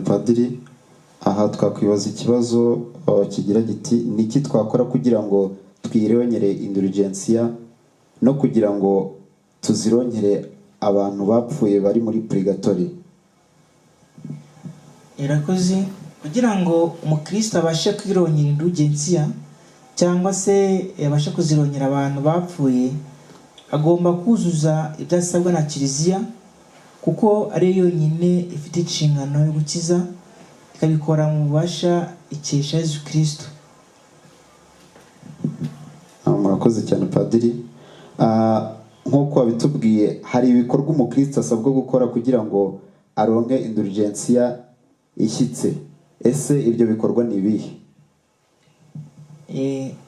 padiri. Aha twakwibaza ikibazo kigira giti niki twakora kugira ngo twirongere indulgensia no kugira ngo tuzirongere abantu bapfuye bari muri purgatori. Irakoze kugira ngo umukristo abashe kwirongera indulgensia cyangwa se abashe kuzirongera abantu bapfuye, agomba kuzuza ibyasabwa na kiliziya kuko ari yonyine ifite inshingano yo gukiza, ikabikora mu bubasha ikesha Yesu Kristo. Murakoze cyane padiri. Nkuko wabitubwiye, hari ibikorwa umukristo asabwa gukora kugira ngo aronke indulgensia ishyitse. Ese ibyo bikorwa ni ibihe?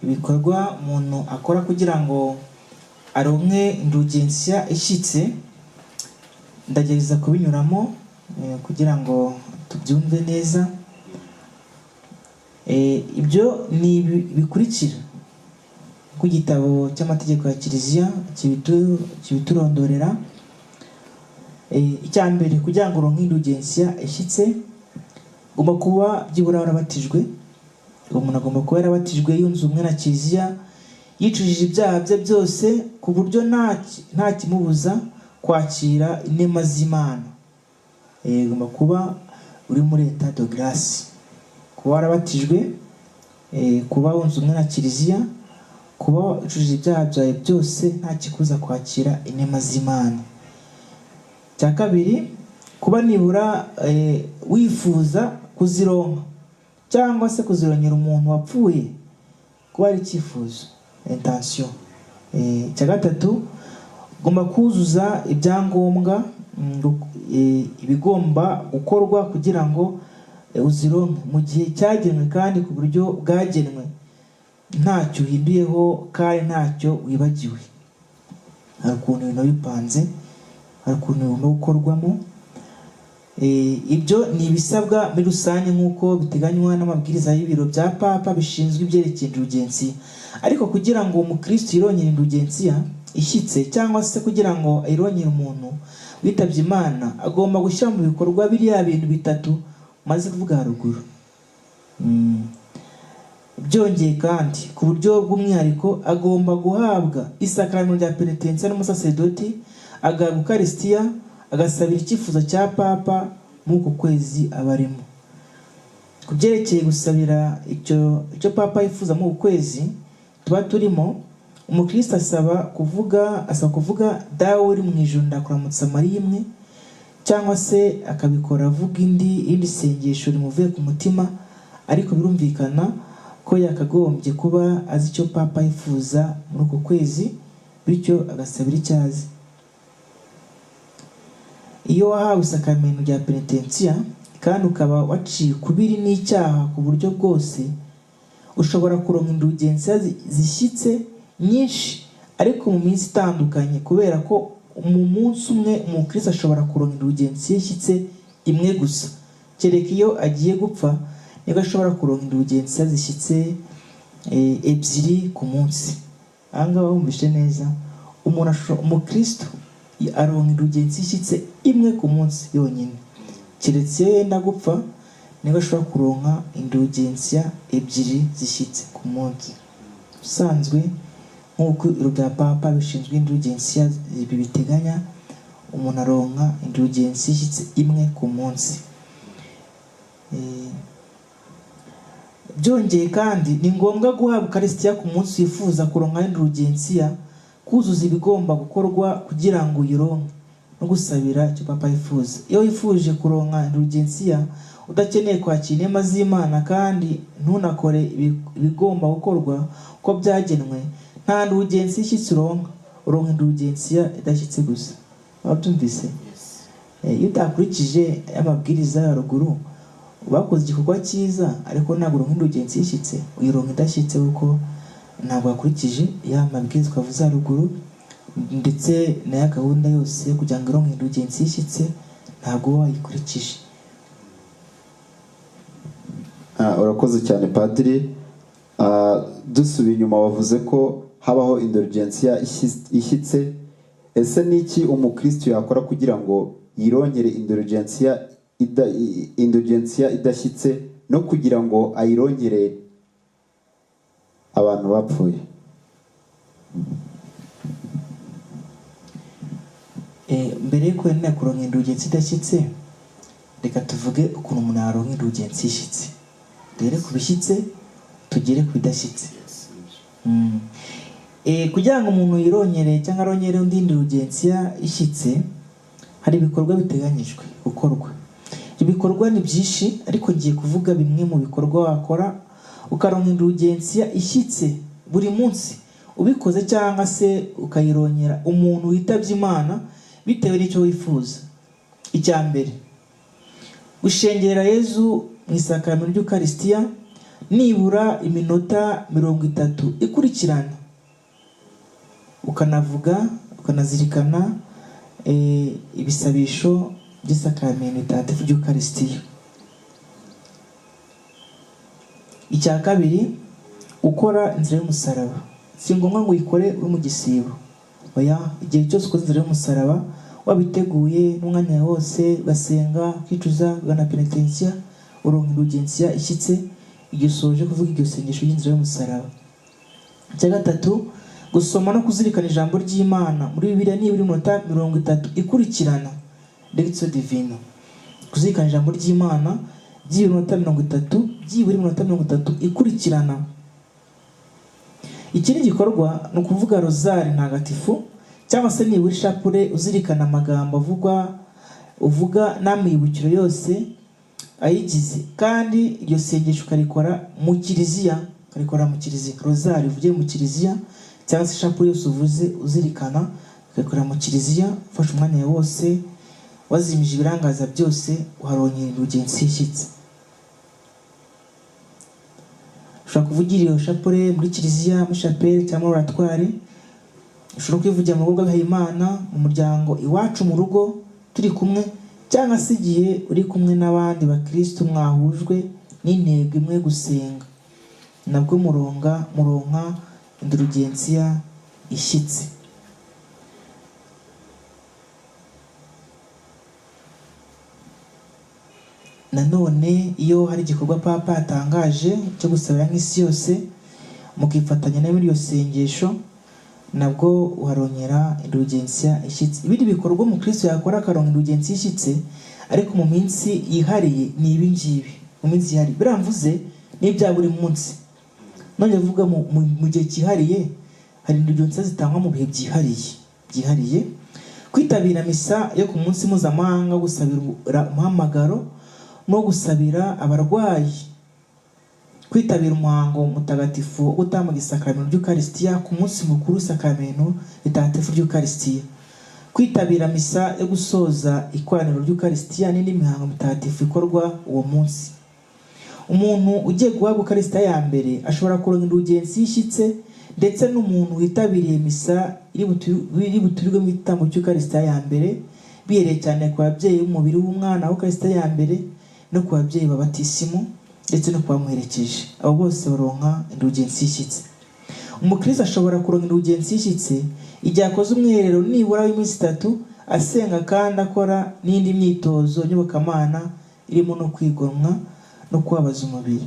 Ibikorwa umuntu akora kugira ngo aronke indulgensia ishyitse, ndagerageza kubinyuramo kugira ngo tubyumve neza. Ibyo ni bikurikira ku gitabo cy'amategeko ya kiliziya kibiturondorera. Icya mbere, kugira ngo uronke indulgensia ishyitse ugomba kuba byibura warabatijwe. Umuntu agomba kuba yarabatijwe yunze ubumwe na kiliziya, yicujije ibyaha bye byose ku buryo nta kimubuza kwakira inema z'Imana. Ugomba kuba uri muri etat de grâce, kuba warabatijwe, kuba wunze ubumwe na kiliziya, kuba wicujije ibyaha byawe byose nta kikuza kwakira inema z'Imana. Cya kabiri, kuba nibura wifuza kuzironka cyangwa se kuzirongera umuntu wapfuye, kuba ari icyifuzo, intention. Cya gatatu, ugomba kuzuza ibyangombwa ibigomba gukorwa kugira ngo uzironke mu gihe cyagenwe kandi ku buryo bwagenwe, ntacyo uhinduyeho kandi ntacyo wibagiwe. Hari ukuntu ibintu bipanze, hari ukuntu ibintu gukorwamo. Ibyo ni ibisabwa muri rusange nk'uko biteganywa n'amabwiriza y'ibiro bya Papa bishinzwe ibyerekeye indulgensia. Ariko kugira ngo umukristo yirongere indulgensia ishyitse cyangwa se kugira ngo ayirongere umuntu witabye Imana, agomba gushyira mu bikorwa biriya bintu bitatu maze kuvuga haruguru. Byongeye kandi ku buryo bw'umwihariko agomba guhabwa isakramento rya penitensiya n'umusaserdoti, agahabwa Eucharistia, agasabira icyifuzo cya Papa muri uko kwezi abarimo. Ku byerekeye gusabira icyo Papa yifuza muri uko kwezi tuba turimo, umukristo asaba kuvuga dawe uri mu ijuru ndakuramutsa Mariya imwe, cyangwa se akabikora avuga irindi sengesho rimuvuye ku mutima, ariko birumvikana ko yakagombye kuba azi icyo Papa yifuza muri uko kwezi, bityo agasabira icyo azi. Iyo wahawe isakramento rya penitensiya kandi ukaba waciye kubiri n'icyaha ku buryo bwose, ushobora kuronka indulgensia zishyitse nyinshi ariko mu minsi itandukanye, kubera ko mu munsi umwe umukristo ashobora kuronka indulgensia ishyitse imwe gusa, kereka iyo agiye gupfa nibwo ashobora kuronka indulgensia zishyitse ebyiri ku munsi. Aha ngaha wumvishe neza, umukristo aronka indulgensia ishyitse imwe ku munsi yonyine, keretse iyo yenda gupfa nibwo ashobora kuronka indulgensia ebyiri zishyitse ku munsi. Usanzwe nk'uko ibiro bya Papa bishinzwe indulgensia bibiteganya, umuntu aronka indulgensia ishyitse imwe ku munsi. Byongeye kandi ni ngombwa guhabwa Eucharistia ku munsi wifuza kuronka indulgensia, kuzuza ibigomba gukorwa kugira ngo uyironke no gusabira icyo Papa yifuza. Iyo wifuje kuronka indulgensia udakeneye kwakira inema z'Imana kandi ntunakore ibigomba gukorwa uko byagenwe, nta ndulgensia ishyitse uronka indulgensia idashyitse gusa. Wabyumvise? Iyo utakurikije amabwiriza ya ruguru, bakoze igikorwa cyiza ariko ntabwo uronka indulgensia ishyitse, uyironka idashyitse kuko ntabwo wakurikije ya mabwiriza twavuze haruguru, ndetse na ya gahunda yose yo kugira ngo uronke indulgensia ishyitse ntabwo wayikurikije. Urakoze cyane padiri. Dusubiye inyuma, wavuze ko habaho indulgensia ishyitse. Ese niki umukristo yakora kugira ngo yirongere indulgensia indulgensiya idashyitse no kugira ngo ayirongere abantu bapfuye. Mbere yuko wenda kuronka indulgensiya idashyitse, reka tuvuge ukuntu umuntu yaronka indulgensiya ishyitse. Duhere ku bishyitse tugere ku bidashyitse. Kugira ngo umuntu yirongere cyangwa arongere undi indulgensiya ishyitse, hari ibikorwa biteganyijwe gukorwa. Ibikorwa ni byinshi, ariko ngiye kuvuga bimwe mu bikorwa wakora ukaronka indulgensiya ishyitse buri munsi. Ubikoze cyangwa se ukayirongera umuntu witabye Imana bitewe n'icyo wifuza. Icya mbere, gushengerera Yezu mu isakaramentu ry'Ukaristiya nibura iminota 30 ikurikirana, ukanavuga ukanazirikana ibisabisho by'isakaramentu ritagatifu ry'Ukaristiya. Icya kabiri, gukora inzira y'umusaraba. Si ngombwa ngo uyikore uri mu gisibo, oya, igihe cyose ukoze inzira y'umusaraba wabiteguye n'umwanya wose, ugasenga, ukicuza, ugana penitensiya, uronka indulgensiya ishyitse igihe usoje kuvuga iryo sengesho ry'inzira y'umusaraba. Icya gatatu, gusoma no kuzirikana ijambo ry'Imana muri Bibiliya nibura iminota 30 ikurikirana, lectio divina. Kuzirikana ijambo ry'Imana by'iminota 30, byibura iminota 30 ikurikirana. Ikindi gikorwa ni ukuvuga rozari ntagatifu, cyangwa se nibura ishapure uzirikana amagambo uvuga n'amibukiro yose ayigize, kandi iryo sengesho ukarikora mu kiliziya, rozari uvugiye mu kiliziya, cyangwa se ishapure yose uvuze uzirikana ukayikora mu kiliziya, ufashe umwanya wose wazimije ibirangaza byose, uharongera indulgensiya ishyitse. Ushobora kuvugira iyo shapure muri kiliziya, muri chapelle cyangwa muri oratoire. Ushobora kwivugira mu rugo rw'Imana, mu muryango iwacu mu rugo turi kumwe, cyangwa se igihe uri kumwe n'abandi bakristo mwahujwe n'intego imwe gusenga, nabwo muronka indulgensiya ishyitse. Nanone iyo hari igikorwa Papa yatangaje cyo gusabira nk'isi yose, mukifatanya nawe muri iyo sengesho, nabwo uharongera indulgensiya ishyitse. Ibindi bikorwa umukristo yakora akaronka indulgensiya ishyitse, ariko mu minsi yihariye ni ibi ngibi. Mu minsi yihariye biramvuze n'ibya buri munsi, none vuga mu gihe cyihariye hari indulgensiya zitangwa mu bihe byihariye. Kwitabira misa yo ku munsi mpuzamahanga, gusabira umuhamagaro no gusabira abarwayi. Kwitabira umuhango mutagatifu wo gutanga isakaramentu ry'Ukaristiya ku munsi mukuru w'isakaramentu ritagatifu ry'Ukaristiya. Kwitabira misa yo gusoza ikoraniro ry'Ukaristiya n'indi mihango mitagatifu ikorwa uwo munsi. Umuntu ugiye guhabwa Ukaristiya ya mbere ashobora kuronka indulgensiya ishyitse, ndetse n'umuntu witabiriye misa iri buturirwe mu gitambo cy'Ukaristiya ya mbere, bihereye cyane ku babyeyi b'umubiri w'umwana w'Ukaristiya ya mbere, no ku babyeyi babatisimu, ndetse no kubamuherekeje. Abo bose baronka indulgensiya ishyitse. Umukristo ashobora kuronka indulgensiya ishyitse igihe akoze umwiherero nibura w'iminsi 3, asenga kandi akora n'indi myitozo nyobokamana irimo no kwigomwa no kubabaza umubiri.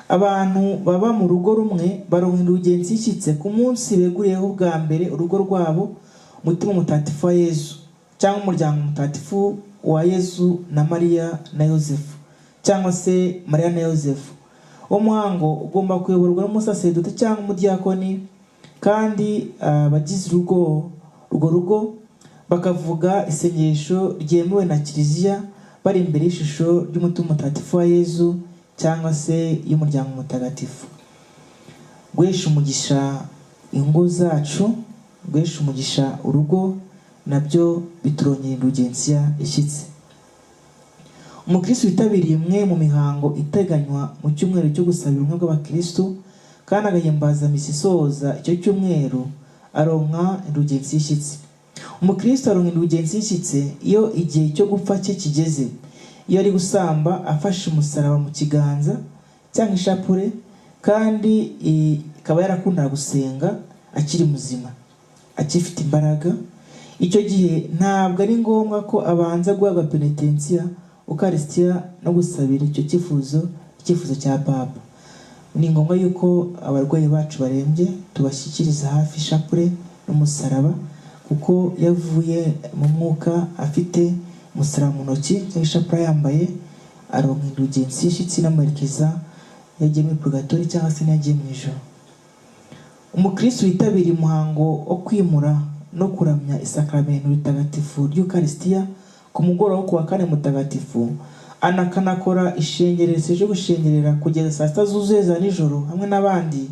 Abantu baba mu rugo rumwe baronka indulgensiya ishyitse ku munsi beguriyeho bwa mbere urugo rwabo umutima mutagatifu wa Yezu, cyangwa umuryango mutagatifu wa Yezu na Mariya na Yosefu, cyangwa se Mariya na Yosefu. Uwo muhango ugomba kuyoborwa n'umusaseridoti cyangwa umudiyakoni, kandi abagize urwo rugo bakavuga isengesho ryemewe na kiliziya bari imbere y'ishusho ry'umutima mutagatifu wa Yezu, cyangwa se y'umuryango mutagatifu. Guhesha umugisha ingo zacu, guhesha umugisha urugo, nabyo biturongera indulgensiya ishyitse. Umukristo witabiriye imwe mu mihango iteganywa mu cyumweru cyo gusabira ubumwe bw'abakristo, kandi agahimbaza misa isoza icyo cyumweru, aronka indulgensiya ishyitse. Umukristo aronka indulgensiya ishyitse iyo igihe cyo gupfa cye kigeze, iyo ari gusamba afashe umusaraba mu kiganza cyangwa ishapure, kandi ikaba yarakundaga gusenga akiri muzima, akifite imbaraga. Icyo gihe ntabwo ari ngombwa ko abanza guhabwa penitensiya, ukarisitiya no gusabira icyo icyifuzo cya papa. Ni ngombwa yuko abarwayi bacu barembye tubashyikiriza hafi ishapure n'umusaraba, kuko yavuye mu mwuka afite umusaraba mu ntoki cyangwa ishapure yambaye, aronka indulgensiya ishyitsi n'amerekeza yagiye muri purgatori cyangwa se yagiye mu ijoro. Umukristo witabiriye umuhango wo kwimura no kuramya isakaramentu ritagatifu ry'ukarisitiya ku mugoroba wo kuwa 4 mutagatifu, anakanakora ishengerero ryo gushengerera kugeza saa 6 zuzuye za nijoro hamwe n'abandi,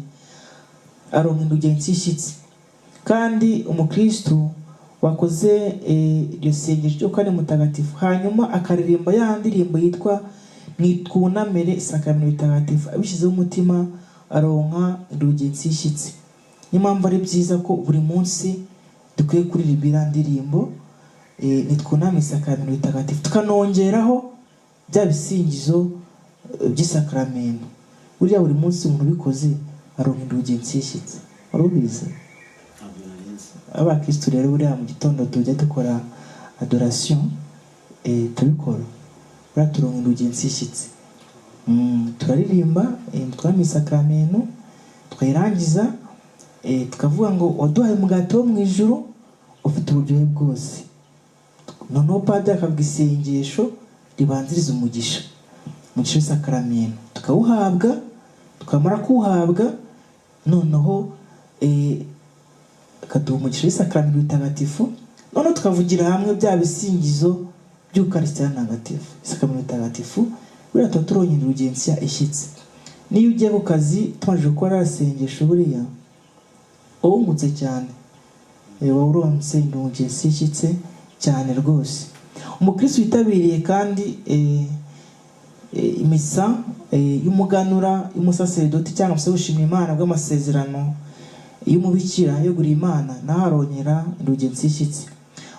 aronka indulgensiya ishyitsi. Kandi umukristo wakoze iryo sengesho ryo 4 mutagatifu hanyuma akaririmba ya ndirimbo yitwa Nitwunamire isakaramentu ritagatifu abishyizeho umutima, aronka indulgensiya ishyitsi. Niyo mpamvu ari byiza ko buri munsi dukwiye kuririmba ndirimbo Nitwunamire isakaramentu ritagatifu, tukanongeraho bya bisingizo by'isakaramentu. Buriya buri munsi umuntu ubikoze aronka indulgensiya ishyitsi. Warubizi? Abakristo rero buriya mu gitondo tujya dukora adoration, tubikora buriya turonka indulgensiya ishyitsi. Turaririmba Nitwunamire isakaramentu, twayirangiza tukavuga ngo waduhaye umugati wo mu ijuru ufite uburyohe bwose. Noneho padiri akavuga isengesho ribanziriza umugisha w'isakaramentu, tukawuhabwa. Tukamara kuwuhabwa noneho akaduha umugisha w'isakaramentu ritagatifu. Noneho tukavugira hamwe bya bisingizo by'ukarisitiya ntagatifu, isakaramentu ritagatifu. Buriya tuba turonka indulgensiya ishyitsi. Niyo ugiye ku kazi tumaze gukora isengesho, buriya wungutse cyane, wawuronse indulgensiya ishyitse cyane rwose. Umukristo witabiriye kandi imisa y'umuganura y'umusaseredoti cyangwa se gushima Imana bw'amasezerano y'umubikira yo gura Imana, naho arongera indulgensiya ishyitsi.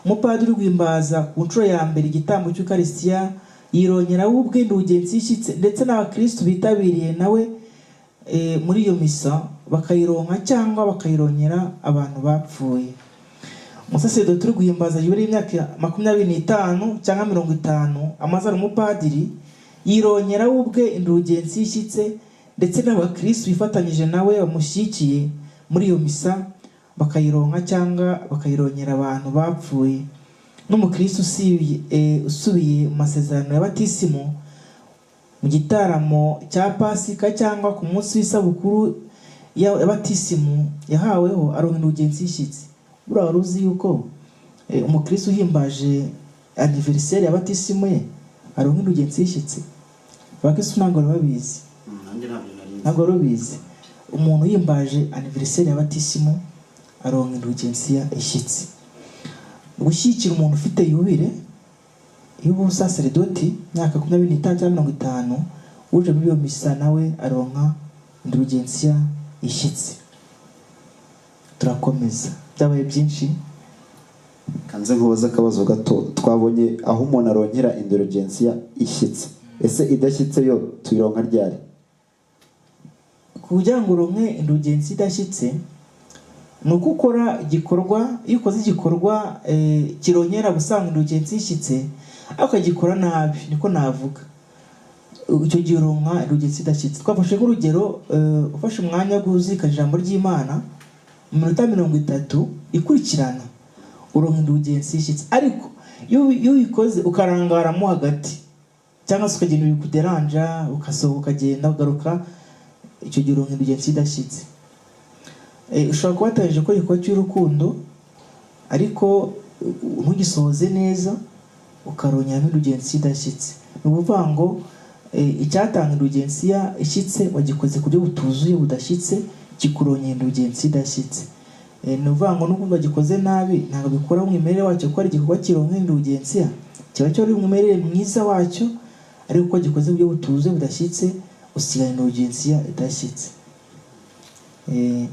Umupadiri guhimbaza ku nshuro ya mbere igitambo cy'ukarisitiya yirongera ubwe indulgensiya ishyitsi, ndetse n'abakristo bitabiriye nawe muri iyo misa bakayironka cyangwa bakayirongera abantu bapfuye. Umusaseredoti uri guhimbaza yubile y'imyaka 25 cyangwa 50 amaze ari umupadiri yirongera ubwe indulgensiya ishyitse, ndetse n'abakristo bifatanyije nawe bamushyikiye muri iyo misa bakayironka cyangwa bakayirongera abantu bapfuye. N'umukristo usubiye mu masezerano ya batisimu mu gitaramo cya Pasika cyangwa ku munsi w'isabukuru ya batisimu yahaweho aronka indulgensiya ishyitsi. Buriya wari uzi yuko umukristo uhimbaje anniversaire ya batisimu ye aronka indulgensiya ishyitsi? Abakristo ntabwo babizi. Ntabwo babizi. Umuntu uhimbaje anniversaire ya batisimu aronka indulgensiya ishyitsi. Gushyikira umuntu ufite yubile y'ubusaseredoti myaka 25 cyangwa 50 uje muri iyo misa nawe aronka indulgensiya ishyitsi. Turakomeza, byabaye byinshi. Kanze nkubaza akabazo gato. Twabonye aho umuntu aronkera indulgensiya ishyitsi, ese idashyitse yo tuyironka ryari? Kugira ngo uronke indulgensiya idashyitse nuko ukora igikorwa. Iyo ukoze igikorwa kirongera gusanga indulgensiya ishyitse akagikora nabi, niko navuga, icyo gihe uronka indulgensiya idashyitse. Twafashe nk'urugero, ufashe umwanya wo kuzirikana ijambo ry'Imana mu minota 30 ikurikirana, uronka indulgensiya ishyitse. Ariko iyo uyikoze ukarangaramo hagati cyangwa se ukagenda ubikuderanja ukasohoka ukagenda ugaruka, icyo gihe uronka indulgensiya idashyitse. Ushobora kuba wataje ko igikorwa cy'urukundo ariko ntugisohoze neza ukarongera indulgensiya idashyitse. Ni ukuvuga ngo icyatanga indulgensiya ishyitse wagikoze ku buryo butuzuye budashyitse, kikurongera indulgensiya idashyitse. Ni ukuvuga ngo nubwo bagikoze nabi ntabwo bikora umwimerere wacyo ko ari igikorwa kironkera indulgensiya, kiba cyo ari umwimerere mwiza wacyo, ariko uko gikoze ku buryo butuzuye budashyitse usigana indulgensiya idashyitse.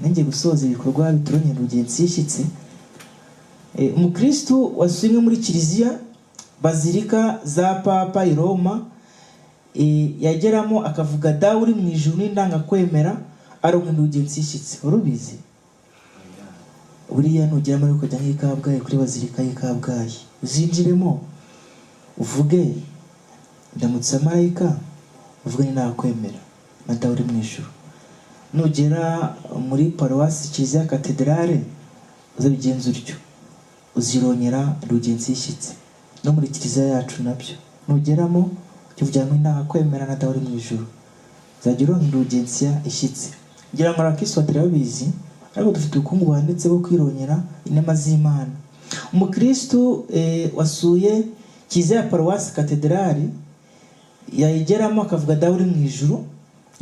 Nanjye gusoza ibikorwa biturongera indulgensiya ishyitse. Umukristo wasumwe muri kiliziya bazilika za Papa i Roma yageramo akavuga dawe uri mu ijuru n'indangakwemera aronka indulgensiya ishyitse. Urubizi? Buriya nugera muri ukajya nk'Ikabgayi kuri bazilika y'Ikabgayi uzinjiremo uvuge ndamutse marayika uvuga ni nakwemera na dawe uri mu ijuru. Nugera muri paruwasi kiliziya katedrale uzabigenza utyo, uzironyera indulgensiya ishyitse. No muri kiliziya yacu nabyo nugeramo uvugira ngo nakwemera na dawe uri mu ijuru, uzajya uronka indulgensiya ishyitse. Ngira ngo abakristo batari babizi, ariko dufite ubukungu buhanditse bwo kwironyera inema z'Imana. Umukristo wasuye kiliziya ya paruwasi katedrali yayigeramo akavuga dawe uri mu ijuru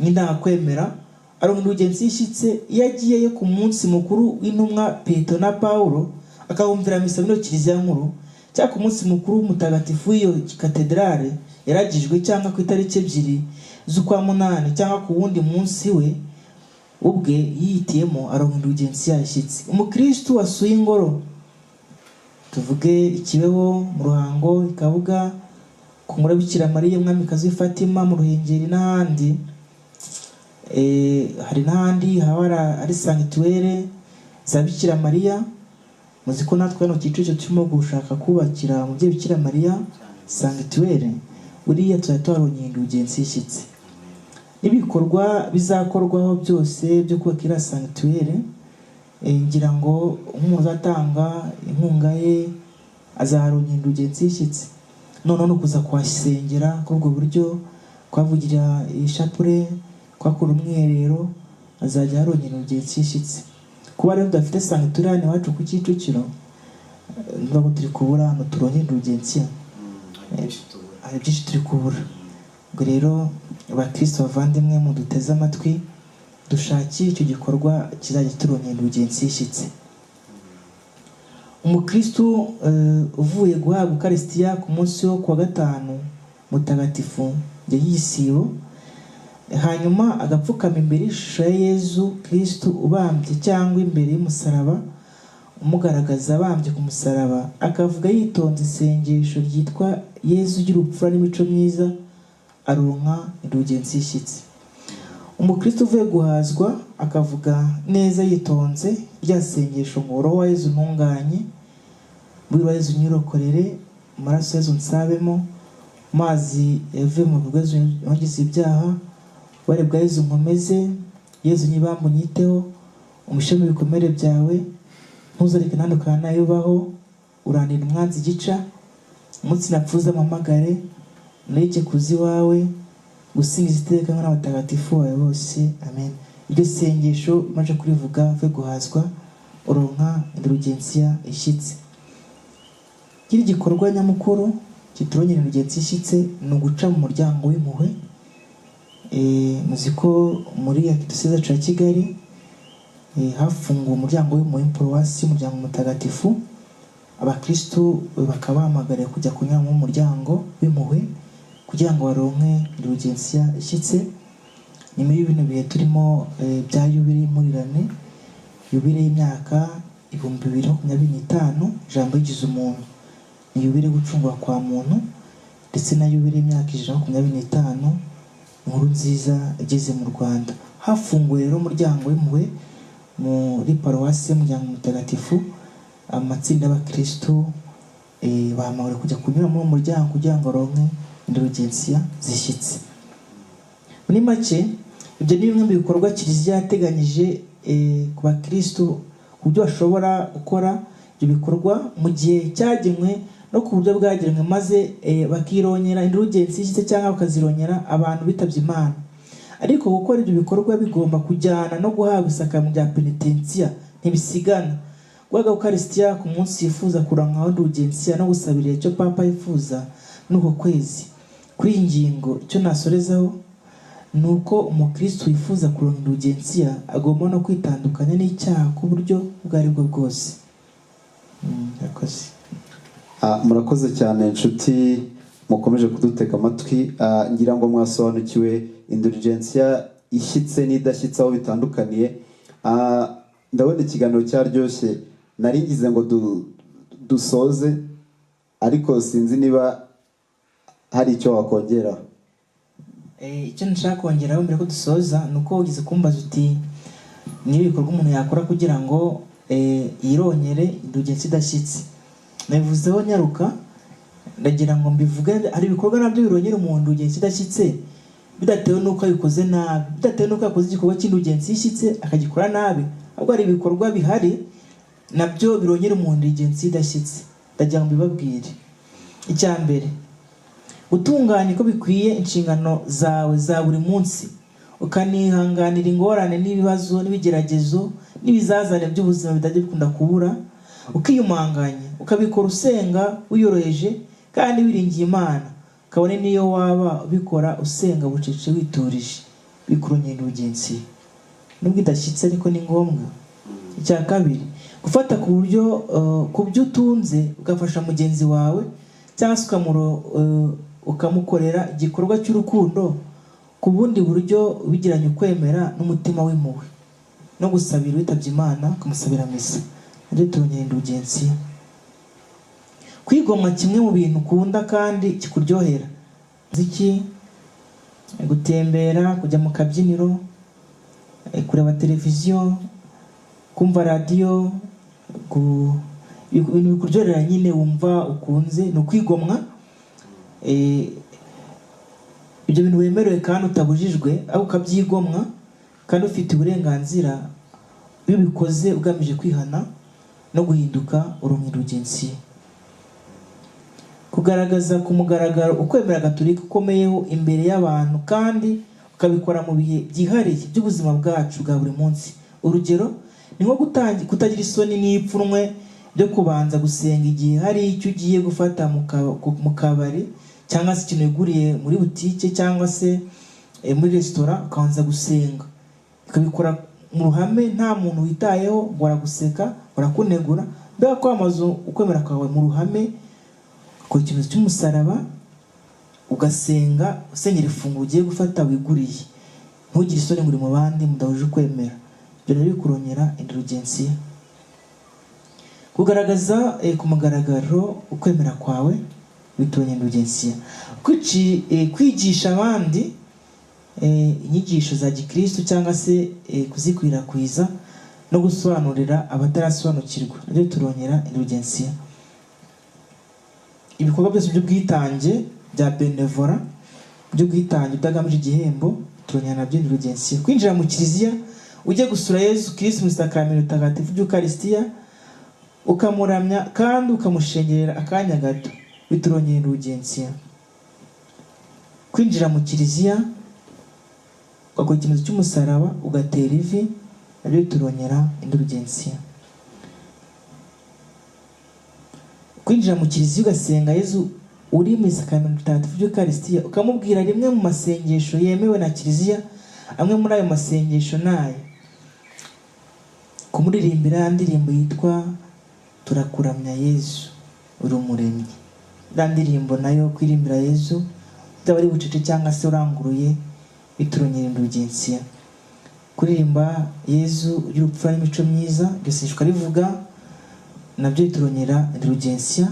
n'indakwemera, aronka indulgensiya ishyitse. Iyo agiyeyo ku munsi mukuru w'intumwa Petero na Paulo akahumvira misa muri kiliziya nkuru, cyangwa ku munsi mukuru w'umutagatifu w'iyo katedrale yaragijwe, cyangwa ku itariki 2 z'ukwa munani, cyangwa ku wundi munsi we ubwe yihitiyemo, aronka indulgensiya ishyitse. Umukristo wasuye ingoro, tuvuge Ikibeho mu Ruhango, Ikabuga ku ngoro Bikira Mariya Umwamikazi w'i Fatima, mu Ruhengeri n'ahandi, hari n'ahandi haba ari sanctuaire za Bikira Mariya. Muzi ko natwe hano Kicukiro turimo gushaka kubakira umubyeyi Bikira Mariya sanctuaire, buriya tuzahita indulgensiya ishyitse. N'ibikorwa bizakorwaho byose byo kubakira sanctuaire, ngira ngo umuntu uzatanga inkunga ye azaharonka indulgensiya ishyitse. None no kuza kuhasengera kuri ubwo buryo, kwavugira ishapure, kwakora umwiherero, azajya aharonka indulgensiya ishyitse. Kuba rero tudafite sanctuaire iwacu ku Kicukiro, nubwo turi kubura hano turonke indulgensiya, hari byinshi turi kubura. Ubwo rero abakristo bavandimwe muduteze amatwi, dushakire icyo gikorwa kizajya turonka indulgensiya ishyitse. Umukristo uvuye guhabwa Ukaristiya ku munsi wo kuwa gatanu mutagatifu y'Isibo, hanyuma agapfukama imbere y'ishusho ya Yezu Kristo ubambye, cyangwa imbere y'umusaraba umugaragaza abambye ku musaraba, akavuga yitonze isengesho ryitwa Yezu ugira ubupfura n'imico myiza, aronka indulgensiya ishyitse. Umukristo uvuye guhazwa akavuga neza yitonze rya sengesho ngo roho wa Yezu ntunganye, muri wa Yezu nyirokorere, amaraso Yezu nsabemo, mazi yavuye mu rwego ngize ibyaha, ubare bwa Yezu nkomeze, Yezu nyibambu nyiteho, umushime ibikomere byawe, ntuzareke ntandukana nayo baho, urandira umwanzi gica, umunsi napfuza mpamagare, nureke kuzi wawe, gusingiza iteka n'abatagatifu bawe bose, amen. Iryo sengesho maze kurivuga uvuye guhazwa, uronka indulgensiya ishyitse. Kiri gikorwa nyamukuru kiturongera indulgensiya ishyitse ni uguca mu muryango w'impuhwe. Muzi ko muri Archdiocese ya Kigali hafunguwe umuryango w'impuhwe paruwasi y'umuryango mutagatifu. Abakristo bakaba bahamagariye kujya kunyura mu muryango w'impuhwe kugira ngo baronke indulgensiya ishyitse. Ni muri bino bihe turimo bya yubile murirane, yubile y'imyaka 2025, ijambo rigize umuntu. Ni yubile gucungura kwa muntu, ndetse na yubile y'imyaka 125, inkuru nziza igeze mu Rwanda. Hafunguwe rero umuryango w'impuhwe muri paruwasi y'umuryango mutagatifu. Amatsinda y'abakristo bahamagariwe kujya kunyura muri uwo muryango kugira ngo baronke indulgensiya zishyitse. Muri make, ibyo ni bimwe mu bikorwa kiliziya yateganyije ku bakristo, uburyo bashobora gukora ibyo bikorwa mu gihe cyagenwe no ku buryo bwagenwe, maze bakironyera indulgensiya ishyitse cyangwa bakazironyera abantu bitabye Imana. Ariko gukora ibyo bikorwa bigomba kujyana no guhabwa isakaramentu rya penitensiya, ntibisigana. Guhabwa Ukaristiya ku munsi yifuza kurankaho indulgensiya no gusabira icyo Papa yifuza n'uko kwezi. Kuri iyi ngingo icyo nasorezaho ni uko umukristo wifuza kuronka indulgensiya agomba no kwitandukanya n'icyaha ku buryo ubwo ari bwo bwose. Murakoze. Murakoze cyane inshuti mukomeje kudutega amatwi. Ngira ngo mwasobanukiwe indulgensiya ishyitse n'idashyitse aho bitandukaniye. Ndabona ikiganiro cyaryoshye, nari ngize ngo dusoze, ariko sinzi niba hari icyo wakongera. Icyo nshaka kongeraho mbere ko dusoza ni uko ugize kumbaza uti niba ibikorwa umuntu yakora kugira ngo yironyere indulgensiya idashyitse. Nabivuzeho nyaruka, ndagira ngo mbivuge, hari ibikorwa nabyo birongera umuntu ugenzi idashyitse bidatewe n'uko abikoze nabi, bidatewe n'uko yakoze igikorwa cy'indugenzi ishyitse akagikora nabi, ahubwo hari ibikorwa bihari nabyo birongera umuntu ingenzi idashyitse. Ndagira ngo mbibabwire. Icya mbere, gutunganya uko bikwiye inshingano zawe za buri munsi, ukanihanganira ingorane n'ibibazo n'ibigeragezo n'ibizazane by'ubuzima bitajya bikunda kubura, ukiyumanganya ukabikora usenga wiyoroheje kandi wiringiye Imana, kabone niyo waba ubikora usenga bucece witurije, bikurongera ubugenzi nubwo idashyitse ariko ni ngombwa. Icya kabiri, gufata ku byo utunze ugafasha mugenzi wawe cyangwa se ukamukorera igikorwa cy'urukundo ku bundi buryo bigiranye ukwemera n'umutima w'impuhwe, no gusabira witabye Imana ukamusabira misa, nabyo turongera ubugenzi. Kwigomwa kimwe mu bintu ukunda kandi kikuryohera, muziki, gutembera, kujya mu kabyiniro, kureba televiziyo, kumva radiyo, ibintu bikuryohera nyine wumva ukunze, ni ukwigomwa. Ibyo bintu wemerewe kandi utabujijwe, aho ukabyigomwa kandi ufite uburenganzira iyo ubikoze ugamije kwihana no guhinduka urumuri rugenzi. Kugaragaza ku mugaragaro ukwemera Gatolika ukomeyeho imbere y'abantu kandi ukabikora mu bihe byihariye by'ubuzima bwacu bwa buri munsi. Urugero ni nko kutagira isoni n'ipfunwe byo kubanza gusenga igihe hari icyo ugiye gufata mu kabari cyangwa se ikintu wiguriye muri butike cyangwa se muri resitora, ukabanza gusenga ukabikora mu ruhame nta muntu witayeho, baraguseka barakunegura, mbega kwamaza ukwemera kwawe mu ruhame, ukora ikimenyetso cy'umusaraba ugasenga usengera ifunguro ugiye gufata wiguriye, ntugire isoni muri mu bandi mudahuje ukwemera. Ibyo rero bikurongera indulgensiya. Kugaragaza ku mugaragaro ukwemera kwawe biturongera indulgensiya. Kwigisha abandi inyigisho za gikristo cyangwa se kuzikwirakwiza no gusobanurira abatarasobanukirwa, nabyo turongera indulgensiya. Ibikorwa byose by'ubwitange bya benevora, by'ubwitange butagamije igihembo, turongera nabyo indulgensiya. Kwinjira mu kiliziya ujye gusura Yesu Kristo mu isakaramentu tagatifu ry'Ukaristiya, ukamuramya kandi ukamushengerera akanya gato, biturongera indulgensiya. Kwinjira mu kiliziya ugakora ikimenyetso cy'umusaraba ugatera ivi, nabyo biturongera indulgensiya. Kwinjira mu kiliziya ugasenga Yesu uri mu isakaramentu tagatifu ry'Ukaristiya, ukamubwira rimwe mu masengesho yemewe na kiliziya. Amwe muri ayo masengesho nayo kumuririmbira indirimbo yitwa turakuramya Yesu uri umuremyi. Iriya ndirimbo nayo kwirimbira Yesu byaba ari bucece cyangwa se uranguruye, biturongera indulgensiya. Kuririmba Yesu ugira ubupfura n'imico myiza, gasishwa rivuga, nabyo biturongera indulgensiya.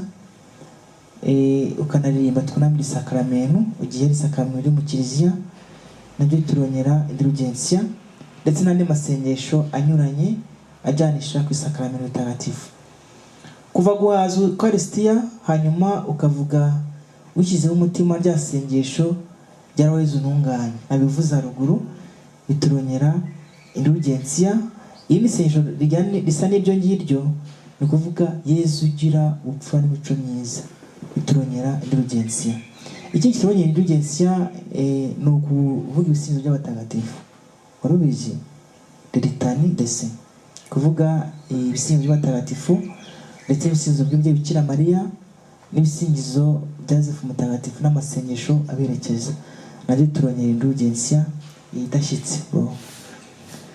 Ukanaririmba twunamira isakaramentu igihe ari isakaramentu riri mu kiliziya, nabyo biturongera indulgensiya. Ndetse n'andi masengesho anyuranye ajyanisha ku isakaramentu ritagatifu. Kuva guhaza Ukaristiya hanyuma ukavuga wishyizeho umutima rya sengesho rya roho Yezu ntunganye nabivuze haruguru, biturongera indulgensiya. Iyi ni isengesho risa n'ibyo ngiryo, ni ukuvuga Yezu ugira ubupfura n'imico myiza, biturongera indulgensiya. Iki kiturongera indulgensiya ni ukuvuga ibisingizo by'abatagatifu. Wari ubizi? Litanie des Saints, kuvuga ibisingizo by'abatagatifu ndetse ibisingizo by'umubyeyi Bikira Mariya n'ibisingizo bya Yosefu Mutagatifu n'amasengesho aberekeza, nabyo biturongera indulgensiya idashyitse.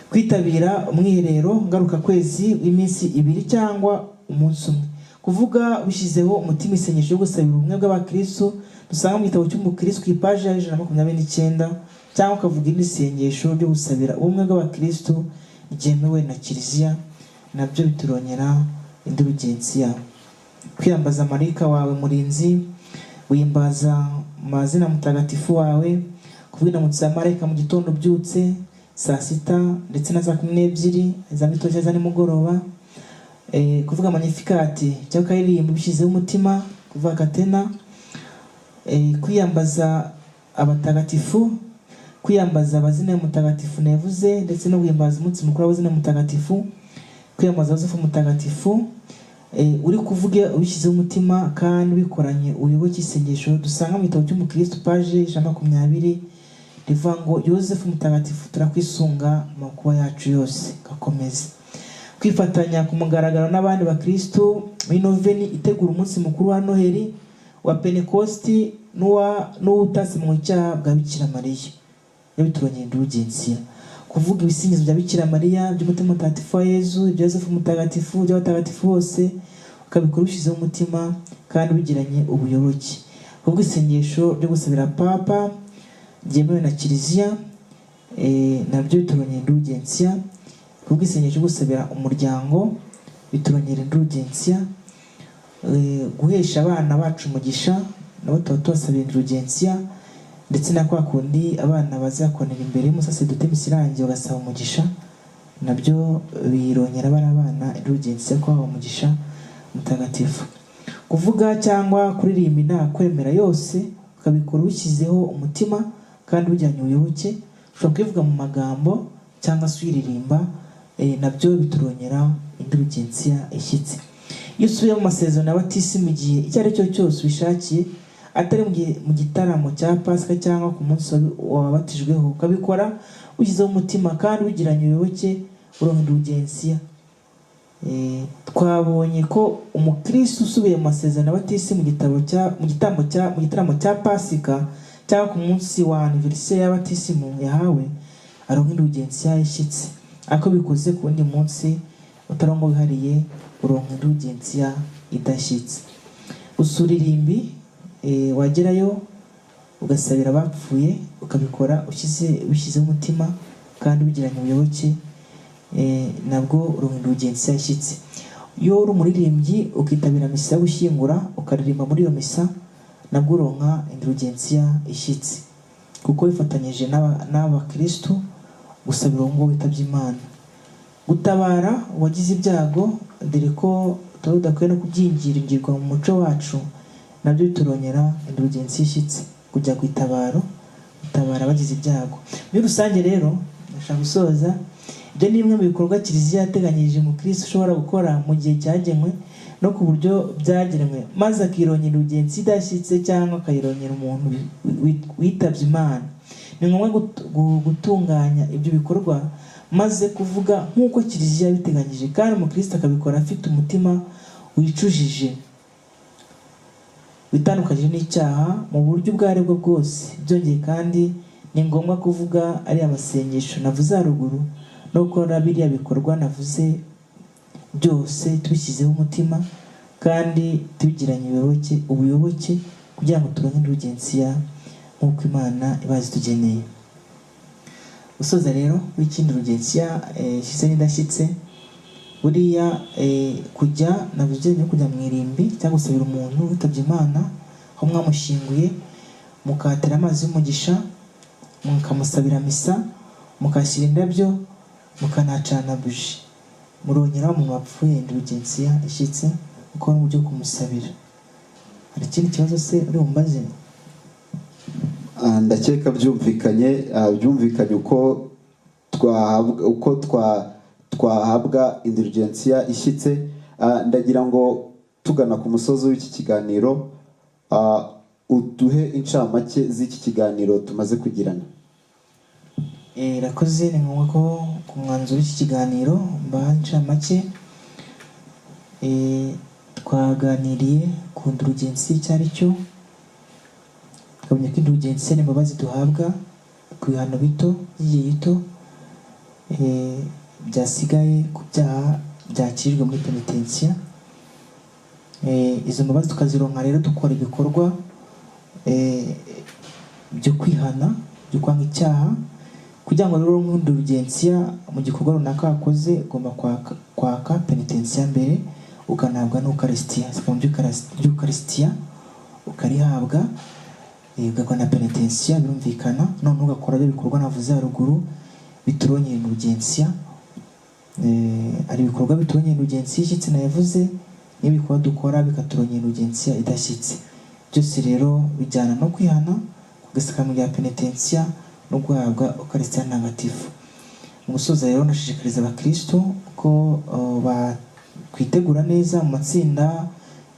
Kwitabira umwiherero ngaruka kwezi w'iminsi 2 cyangwa umunsi umwe, kuvuga bishyizeho umutima isengesho yo gusabira ubumwe bw'abakristo dusanga mu gitabo cy'umukristo ku ipaji ya 129, cyangwa ukavuga indi sengesho ryo gusabira ubumwe bw'abakristo ryemewe na kiliziya, nabyo biturongera indulgensiya. Kwiyambaza marayika wawe murinzi, wimbaza amazina mutagatifu wawe, kuvuga indamutso ya marayika mu gitondo ubyutse, saa sita ndetse na saa 12 za mitoshya za nimugoroba, kuvuga magnificat cyangwa ukaririmba bishyizeho umutima, kuvuga katena, kwiyambaza abatagatifu, kwiyambaza abazina y'umutagatifu nevuze, ndetse no guhimbaza umunsi mukuru w'abazina mutagatifu, kwiyambaza Yosefu mutagatifu, uri kuvuga ubishyizeho umutima kandi bikoranye ubuyoboke isengesho dusanga mu gitabo cy'umukristo page 120 rivuga ngo Yosefu mutagatifu turakwisunga mu makuba yacu yose. Gakomeze kwifatanya ku mugaragaro n'abandi bakristo muri noveni itegura umunsi mukuru wa Noheli, wa Pentekosti n'uwutase mu cyaha bwa Bikira Mariya yabituranye indulgensia, kuvuga ibisingizo bya Bikira Mariya, by'umutima mutagatifu wa Yezu, ibya Yosefu mutagatifu, by'abatagatifu bose ukabikora ubishyizeho umutima kandi bigiranye ubuyoboke. Kuvuga isengesho ryo gusabira papa ryemewe na Kiliziya nabyo bituranye indulgensia. Kuvuga isengesho ryo gusabira umuryango bituranye indulgensia. Guhesha abana bacu umugisha nabo tuba tubasabira indulgensia, ndetse na kwa kundi abana bazakonera imbere y'umusaseridoti misirangi bagasaba umugisha, nabyo birongera bari abana indulgensia ko umugisha mutagatifu. Kuvuga cyangwa kuririmba inama kwemera yose ukabikora ubishyizeho umutima kandi bijyanye ubuyoboke, ushobora kubivuga mu magambo cyangwa se uyiririmba, nabyo biturongera indulgensia ishyitse. Iyo usubiye mu masezerano y'abatisimu igihe icyo ari cyo cyose ubishakiye, atari mu gitaramo cya Pasika cyangwa ku munsi wabatijweho, ukabikora ushyizeho umutima kandi bigiranye ubuyoboke, uronka indulgensia. Twabonye ko umukristo usubiye mu masezerano y'abatisimu mu gitaramo cya Pasika cyangwa ku munsi wa anniversaire y'abatisimu yahawe, aronka indulgensia ishyitse. Ako bikoze ku wundi munsi utarongo wihariye, uronka indulgensia idashyitse. Usura irimbi, wagerayo ugasabira abapfuye, ukabikora ubishyizeho umutima kandi bigiranye ubuyoboke, nabwo uronka indulgensia ishyitse. Iyo uri umuririmbyi ukitabira misa yo gushyingura ukaririmba muri iyo misa, nabwo uronka indulgensia ishyitse, kuko wifatanyije n'abakristo gusabira uwo nguwo witabye Imana. Gutabara uwagize ibyago, dore ko tudakwiye no kubyingiringirwa mu muco wacu, nabyo biturongera indulgensia ishyitse, kujya gutabara abagize ibyago. Muri rusange rero ndashaka gusoza, ibyo ni bimwe mu bikorwa Kiliziya yateganyirije mu Kristo ushobora gukora mu gihe cyagenwe no ku buryo byagenwe, maze akirongera indulgensia idashyitse cyangwa akayirongera umuntu witabye Imana. Ni ngombwa gutunganya ibyo bikorwa maze kuvuga nk'uko Kiliziya yabiteganyije, kandi umukristo akabikora afite umutima wicujije, witandukanyije n'icyaha mu buryo ubwo aribwo bwose. Byongeye kandi ni ngombwa kuvuga ari amasengesho navuze haruguru no gukora biriya bikorwa navuze byose tubishyizeho umutima kandi tubigiranye ubuyoboke, kugira ngo turonke indulgensia nk'uko Imana iba zitugeneye. Gusoza rero w'ikindi indulgensia ishyitse n'idashyitse, buriya kujya navuze no kujya mu irimbi cyangwa gusabira umuntu witabye Imana aho mwamushyinguye, mukatera amazi y'umugisha, mukamusabira misa, mukashyira indabyo, mukanacana buji, murongeraho umuntu wapfuye indulgensia ishyitse, kuko ni uburyo kumusabira. Hari ikindi kibazo se uri bumbaze? Ndakeka byumvikanye uko twahabwa indulgensia ishyitse. Ndagira ngo tugana ku musozo w'iki kiganiro, uduhe incamake z'iki kiganiro tumaze kugirana. Rakoze, ni ngombwa ko ku mwanzuro w'iki kiganiro mbaha incamake. Twaganiriye ku indulgensia icyo ari cyo, twabonye ko indulgensia ni imbabazi duhabwa ku bihano bito by'igihe gito byasigaye ku byaha byakirijwe muri penitensiya. Izo mbabazi tukazironka rero dukora ibikorwa byo kwihana, byo kwanga icyaha. Kugira ngo rero indulgensia mu gikorwa runaka wakoze, ugomba kwaka penitensiya mbere, ukanabwa n'Eucharistia. Eucharistia ukarihabwa, ugakora na penitensiya, birumvikana. None ugakora ibikorwa navuze haruguru biturongera indulgensia. Ari ibikorwa biturongera indulgensia ishyitse nayavuze, n'ibikorwa dukora bikaturongera indulgensia idashyitse. byose rero bijyana no kwihana ku isakaramentu rya penetensiya no guhabwa ukarisitiya ntagatifu. Mu gusoza rero ndashishikariza abakristo ko bakwitegura neza mu matsinda,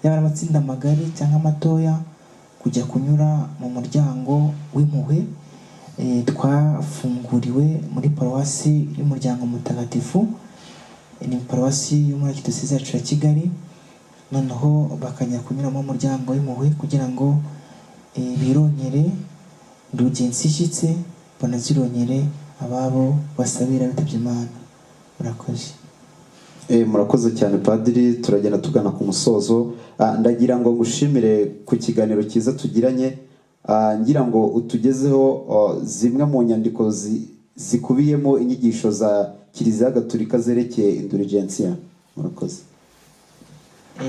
yaba ari amatsinda magari cyangwa amatoya, kujya kunyura mu muryango w'impuhwe twafunguriwe muri paruwasi y'umuryango mutagatifu. Ni paruwasi yo muri Archdiocese yacu ya Kigali, noneho bakajya kunyuramo umuryango w'impuhwe kugira ngo birongere indulgensi ishyitse, banazirongere ababo basabira bitabye Imana. Murakoze. Murakoze cyane Padiri, turagenda tugana ku musozo. Ndagira ngo ngushimire ku kiganiro cyiza tugiranye, ngira ngo utugezeho zimwe mu nyandiko zikubiyemo inyigisho za Kiliziya Gatolika zerekeye indulgensiya. Murakoze.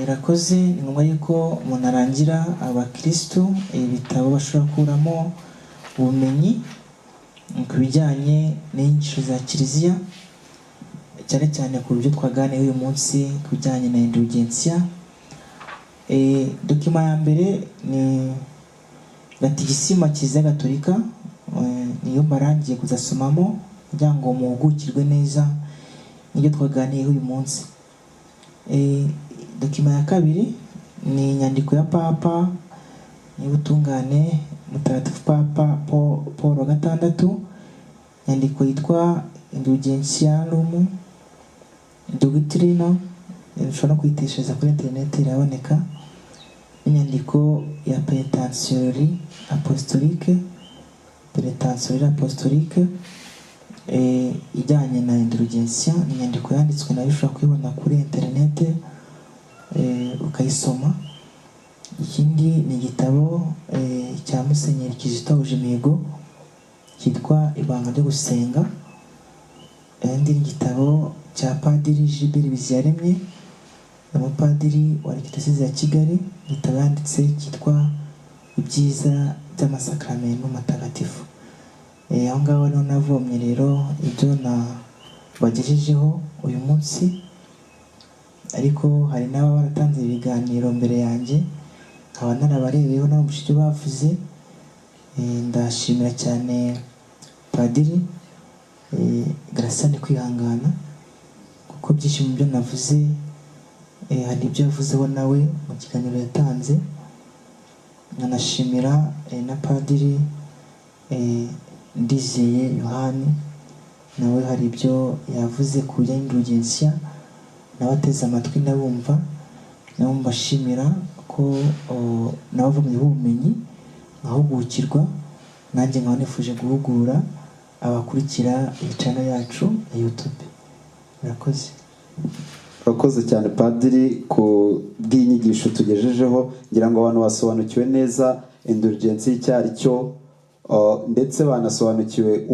Irakoze. Ni ngombwa yuko umuntu arangira abakristo ibitabo bashobora kuramo ubumenyi ku bijyanye n'inyigisho za Kiliziya, cyane cyane ku buryo twaganiye uyu munsi ku bijyanye na indulgensiya. Dokima ya mbere ni Gatigisima Kiliziya Gatolika, niyo mbarangiye kuzasomamo kugira ngo muhugukirwe neza n'ibyo twaganiye uyu munsi. Dokima ya kabiri ni inyandiko ya Papa y'ubutungane Mutagatifu Papa Paul wa gatandatu, inyandiko yitwa Indulgentiarum Doctrina, ushobora no kuyiteshereza kuri interineti iraboneka. Inyandiko ya Penitentiaire Apostolique ijyanye na indulgensiya, ni inyandiko yanditswe nayo ushobora kuyibona kuri interineti ukayisoma. Ikindi ni igitabo cya Musenyeri Kizito Mihigo cyitwa Ibanga ryo gusenga. Ikindi ni igitabo cya Padiri Gilbert Biziyaremye, umupadiri wa Archdiocese ya Kigali, igitabo yanditse cyitwa Ibyiza by'amasakaramentu matagatifu. Aho ngaho niho navomye rero ibyo nabagejejeho uyu munsi, ariko hari n'aba baratanze ibiganiro mbere yanjye nkaba narabarebeyeho n'abumvise ibyo bavuze. Ndashimira cyane Padiri Graciane Kwihangana kuko byinshi mu byo navuze hari ibyo yavuzeho nawe mu kiganiro yatanze. Nkanashimira na Padiri Ndizeye Yohani, nawe hari ibyo yavuze ku bijyanye n'indulgensiya, nawe ateze amatwi ndabumva. Nabo mbashimira ko nabavumyeho ubumenyi nkahugukirwa, nanjye nkaba nifuje guhugura abakurikira iyi channel yacu ya YouTube. Murakoze. Urakoze cyane Padiri ku bw'inyigisho tugejejeho, ngira ngo abantu basobanukiwe neza indulgensiya icyo ari cyo, ndetse banasobanukiwe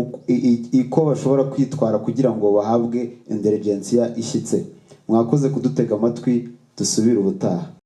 uko bashobora kwitwara kugira ngo bahabwe indulgensiya ishyitse. Mwakoze kudutega amatwi, dusubire ubutaha.